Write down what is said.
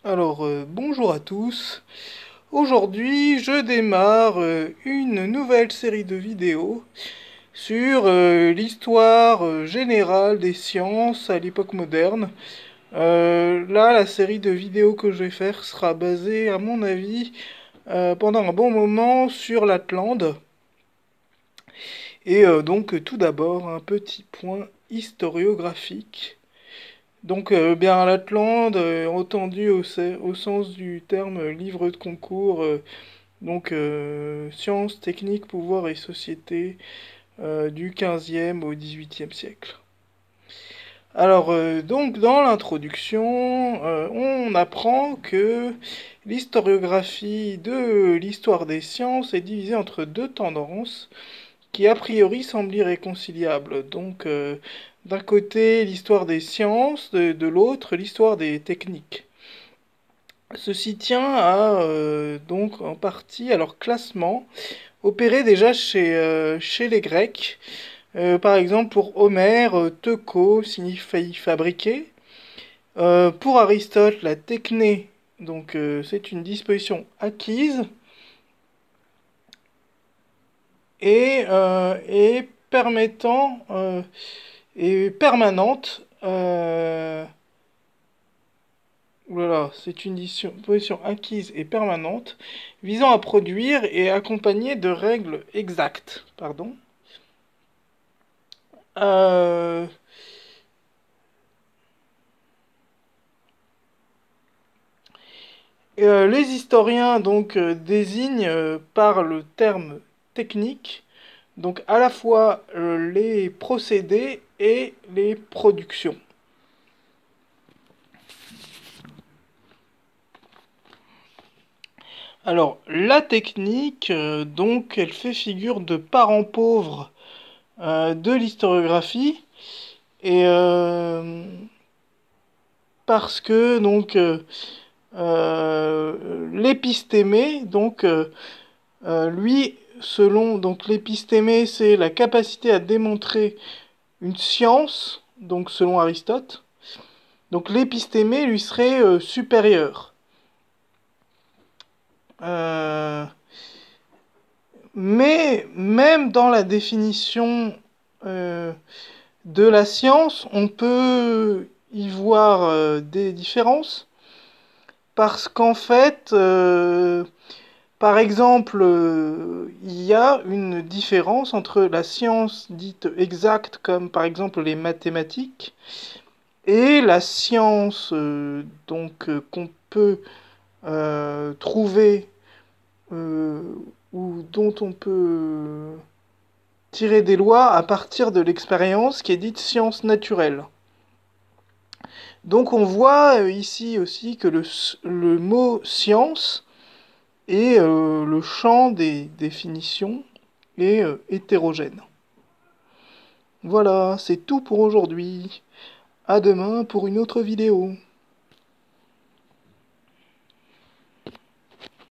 Bonjour à tous. Aujourd'hui, je démarre une nouvelle série de vidéos sur l'histoire générale des sciences à l'époque moderne. Là, la série de vidéos que je vais faire sera basée, à mon avis, pendant un bon moment sur l'Atlante. Et donc, tout d'abord, un petit point historiographique. Donc, bien, l'Atlante, entendu au sens du terme livre de concours, sciences, techniques, pouvoir et société du 15e au 18e siècle. Donc, dans l'introduction, on apprend que l'historiographie de l'histoire des sciences est divisée entre deux tendances qui, a priori, semblent irréconciliables. Donc, d'un côté, l'histoire des sciences, de l'autre, l'histoire des techniques. Ceci tient à, donc, en partie à leur classement opéré déjà chez les Grecs. Par exemple, pour Homère, teuko signifie fabriquer. Pour Aristote, la techné, donc c'est une disposition acquise et permettant et permanente. Oulala, c'est une disposition acquise et permanente visant à produire et accompagner de règles exactes. Pardon. Euh, les historiens donc désignent par le terme technique donc à la fois les procédés et les productions. Alors la technique donc elle fait figure de parent pauvre de l'historiographie et parce que donc l'épistémé donc lui, selon donc l'épistémé, c'est la capacité à démontrer une science, donc selon Aristote. Donc l'épistémé lui serait supérieur. Euh, mais même dans la définition de la science, on peut y voir des différences. Parce qu'en fait, par exemple, il y a une différence entre la science dite exacte, comme par exemple les mathématiques, et la science qu'on peut trouver euh, ou dont on peut tirer des lois à partir de l'expérience, qui est dite science naturelle. Donc on voit ici aussi que le mot science et le champ des définitions est hétérogène. Voilà, c'est tout pour aujourd'hui. À demain pour une autre vidéo.